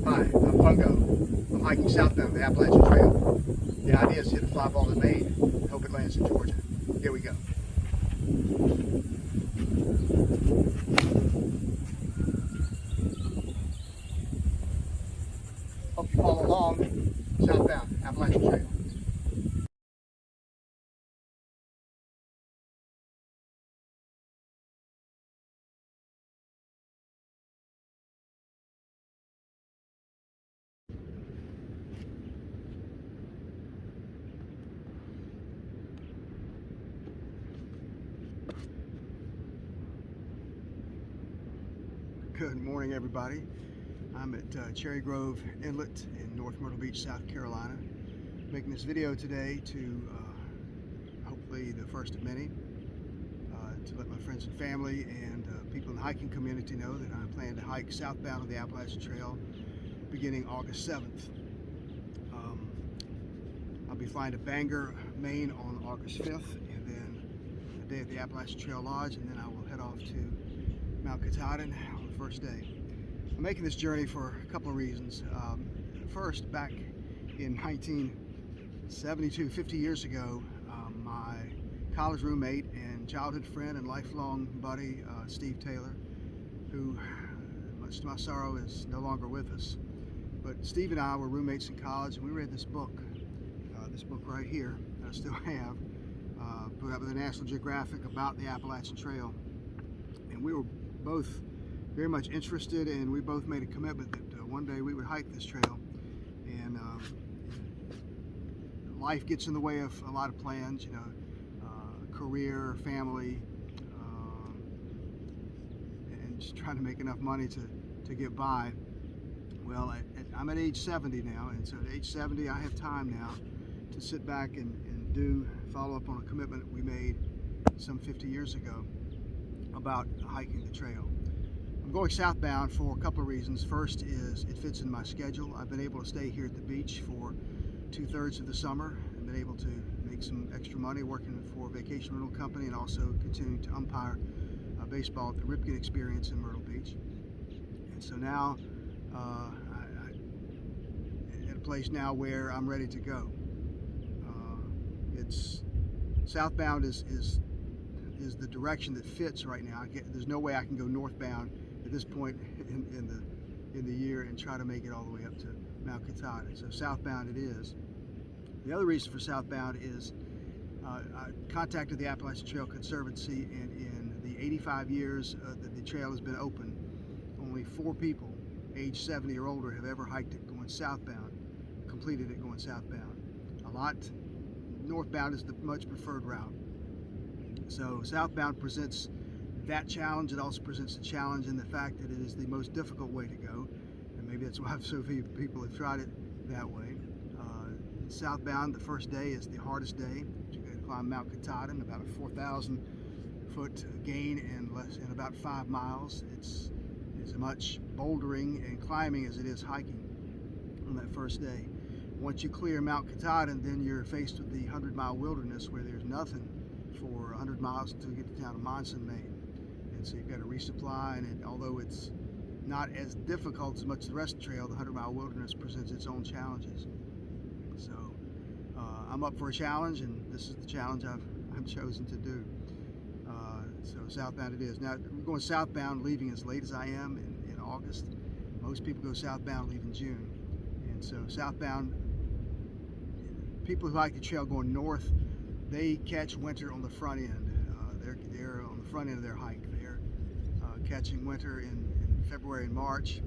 Hi, I'm Fungo. I'm hiking southbound the Appalachian Trail. The idea is to hit a fly ball in Maine and hope it lands in Georgia. Here we go. Hope you follow along southbound Appalachian Trail. Good morning, everybody. I'm at Cherry Grove Inlet in North Myrtle Beach, South Carolina. Making this video today to hopefully the first of many, to let my friends and family and people in the hiking community know that I plan to hike southbound on the Appalachian Trail beginning August 7th. I'll be flying to Bangor, Maine on August 5th, and then a day at the Appalachian Trail Lodge, and then I will head off to Mount Katahdin on the first day. I'm making this journey for a couple of reasons. First, back in 1972, 50 years ago, my college roommate and childhood friend and lifelong buddy, Steve Taylor, who, much to my sorrow, is no longer with us. But Steve and I were roommates in college, and we read this book right here, that I still have, put out by the National Geographic about the Appalachian Trail. And we were both very much interested, and we both made a commitment that one day we would hike this trail. And life gets in the way of a lot of plans, career, family, and just trying to make enough money to get by. Well, I'm at age 70 now, and so at age 70 I have time now to sit back and follow up on a commitment we made some 50 years ago about hiking the trail. I'm going southbound for a couple of reasons. First is it fits in my schedule. I've been able to stay here at the beach for 2/3 of the summer. I've been able to make some extra money working for a vacation rental company and also continuing to umpire baseball at the Ripken Experience in Myrtle Beach. And so now I'm at a place now where I'm ready to go. It's southbound is the direction that fits right now. There's no way I can go northbound at this point in the year and try to make it all the way up to Mount Katahdin. So southbound it is. The other reason for southbound is I contacted the Appalachian Trail Conservancy, and in the 85 years that the trail has been open, only 4 people age 70 or older have ever hiked it going southbound, completed it going southbound. A lot northbound is the much preferred route. So southbound presents that challenge. It also presents a challenge in the fact that it is the most difficult way to go, and maybe that's why so few people have tried it that way. Southbound, the first day is the hardest day. You're going to climb Mount Katahdin, about a 4,000 foot gain in about 5 miles. It's as much bouldering and climbing as it is hiking on that first day. Once you clear Mount Katahdin, then you're faced with the 100-mile wilderness where there's nothing for 100 miles until you get to town of Monson, Maine. And so you've got to resupply, and although it's not as difficult as much as the rest of the trail, the 100-mile wilderness presents its own challenges. So I'm up for a challenge, and this is the challenge I've chosen to do. So southbound it is. Now, we're going southbound, leaving as late as I am in August. Most people go southbound, leave in June. And so southbound, people who hike the trail going north, they catch winter on the front end. They're on the front end of their hike. They're catching winter in February and March.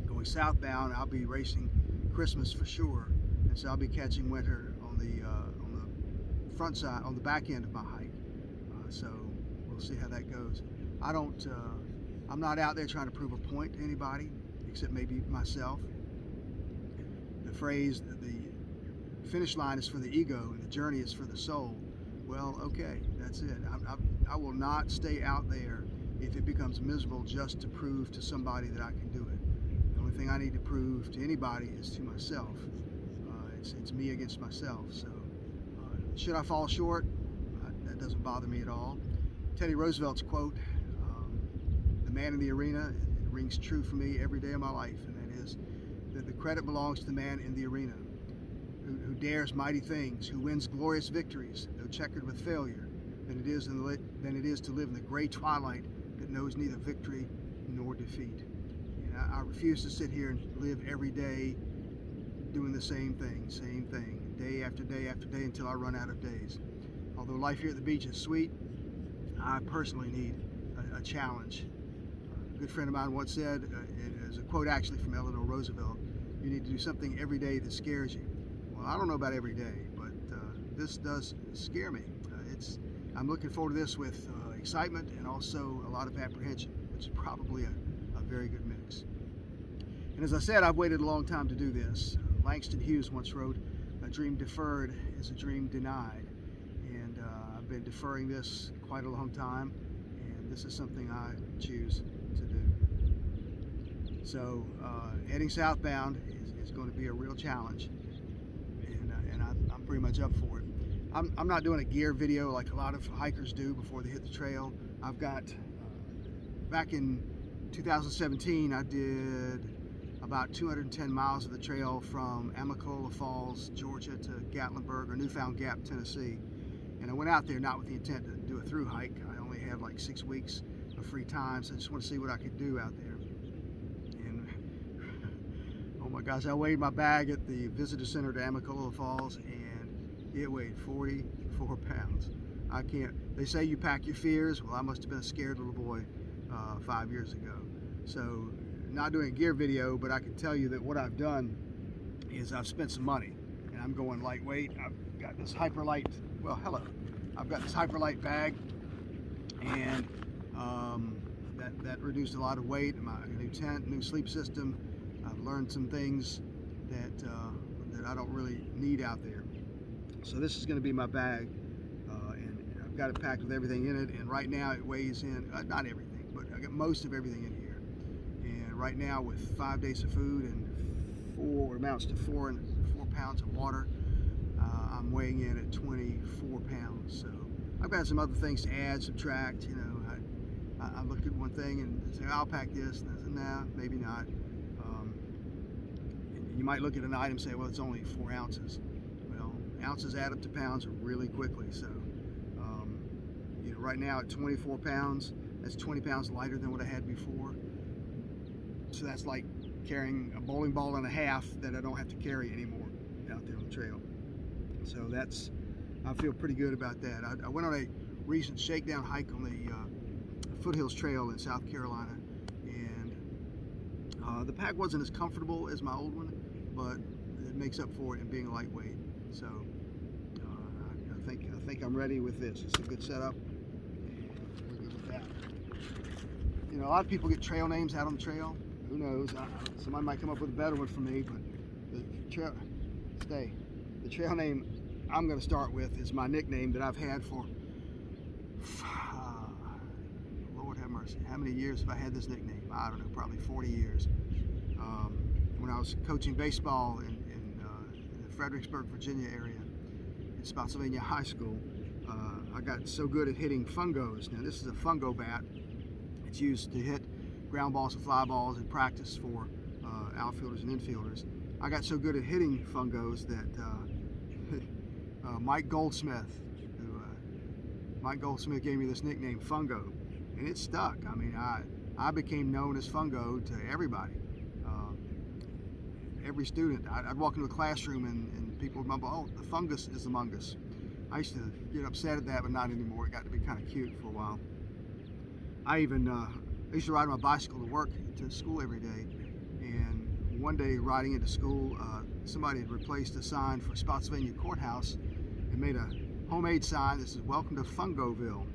Going southbound, I'll be racing Christmas for sure, and so I'll be catching winter on the front side, on the back end of my hike. So we'll see how that goes. I'm not out there trying to prove a point to anybody, except maybe myself. The phrase, the finish line is for the ego and the journey is for the soul. Well, okay, that's it. I will not stay out there if it becomes miserable just to prove to somebody that I can do it. The only thing I need to prove to anybody is to myself. It's me against myself. So should I fall short, that doesn't bother me at all. Teddy Roosevelt's quote, the man in the arena, it rings true for me every day of my life, and that is, that the credit belongs to the man in the arena, who dares mighty things, who wins glorious victories, though checkered with failure, than it is to live in the gray twilight that knows neither victory nor defeat. And I refuse to sit here and live every day doing the same thing, day after day after day until I run out of days. Although life here at the beach is sweet, I personally need a challenge. A good friend of mine once said, it was a quote actually from Eleanor Roosevelt, you need to do something every day that scares you. Well, I don't know about every day, but this does scare me. I'm looking forward to this with excitement and also a lot of apprehension, which is probably a very good mix. And as I said, I've waited a long time to do this. Langston Hughes once wrote, "A dream deferred is a dream denied." And I've been deferring this quite a long time, and this is something I choose to do. So heading southbound is going to be a real challenge, and I'm pretty much up for it. I'm not doing a gear video like a lot of hikers do before they hit the trail. I've got, back in 2017, I did about 210 miles of the trail from Amicalola Falls, Georgia to Gatlinburg or Newfound Gap, Tennessee. And I went out there not with the intent to do a through hike. I only have like 6 weeks of free time, so I just want to see what I could do out there. And oh my gosh, I weighed my bag at the visitor center to Amicalola Falls, and it weighed 44 pounds. I can't, they say you pack your fears. Well, I must have been a scared little boy 5 years ago. So not doing a gear video, but I can tell you that what I've done is I've spent some money, and I'm going lightweight. I've got this Hyperlight, well, hello. I've got this Hyperlight bag, and that reduced a lot of weight. My new tent, new sleep system. I've learned some things that I don't really need out there. So this is going to be my bag, and I've got it packed with everything in it, and right now it weighs in, not everything, but I got most of everything in here. And right now, with 5 days of food and what amounts to 4 pounds of water, I'm weighing in at 24 pounds. So I've got some other things to add, subtract. You know, I look at one thing and say, I'll pack this, and I said, nah, maybe not. And you might look at an item and say, well, it's only 4 ounces. Well, ounces add up to pounds really quickly. So, you know, right now at 24 pounds, that's 20 pounds lighter than what I had before. So that's like carrying a bowling ball and a half that I don't have to carry anymore out there on the trail. So I feel pretty good about that. I went on a recent shakedown hike on the Foothills Trail in South Carolina, and the pack wasn't as comfortable as my old one, but it makes up for it in being lightweight. So I think I'm ready with this. It's a good setup, and we're good with that. You know, a lot of people get trail names out on the trail. Who knows? Somebody might come up with a better one for me, but the trail name I'm going to start with is my nickname that I've had for, Lord have mercy, how many years have I had this nickname? I don't know, probably 40 years. When I was coaching baseball in the Fredericksburg, Virginia area, in Spotsylvania High School, I got so good at hitting fungos. Now this is a fungo bat. It's used to hit ground balls and fly balls in practice for outfielders and infielders. I got so good at hitting fungos that Mike Goldsmith gave me this nickname, Fungo, and it stuck. I mean, I became known as Fungo to everybody. Every student, I'd walk into a classroom and people would mumble, "Oh, the fungus is among us." I used to get upset at that, but not anymore. It got to be kind of cute for a while. I used to ride my bicycle to work, to school every day, and one day riding into school, somebody had replaced a sign for Spotsylvania Courthouse and made a homemade sign that says, "Welcome to Fungoville."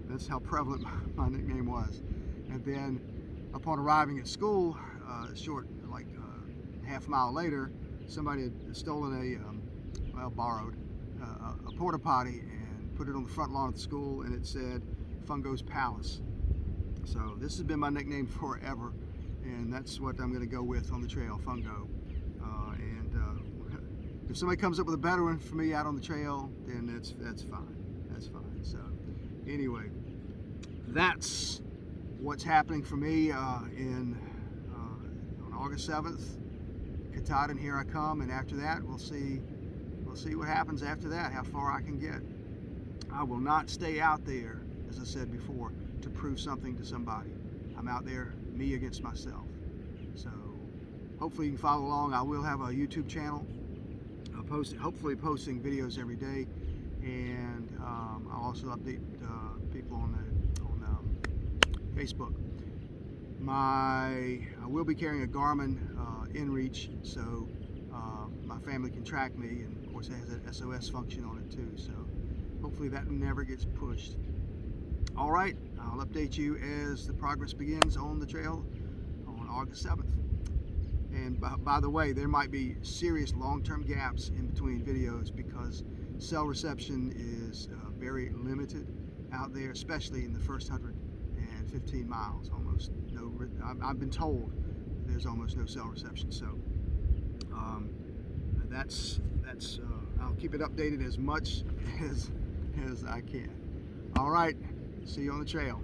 That's how prevalent my nickname was. And then upon arriving at school, like half a mile later, somebody had stolen borrowed a porta potty and put it on the front lawn of the school, and it said Fungo's Palace. So this has been my nickname forever, and that's what I'm going to go with on the trail, Fungo. If somebody comes up with a better one for me out on the trail, then that's fine. That's fine. So anyway, that's what's happening for me on August 7th. Katahdin, here I come, and after that we'll see what happens after that, how far I can get. I will not stay out there, as I said before, to prove something to somebody. I'm out there, me against myself. So hopefully you can follow along. I will have a YouTube channel. Hopefully posting videos every day, and I'll also update people on Facebook. I will be carrying a Garmin inReach, so my family can track me, and of course it has an SOS function on it too, so hopefully that never gets pushed. All right, I'll update you as the progress begins on the trail on August 7th. And by the way, there might be serious long-term gaps in between videos because cell reception is very limited out there, especially in the first 115 miles. Almost no. I've been told there's almost no cell reception. So that's I'll keep it updated as much as I can. All right, see you on the trail.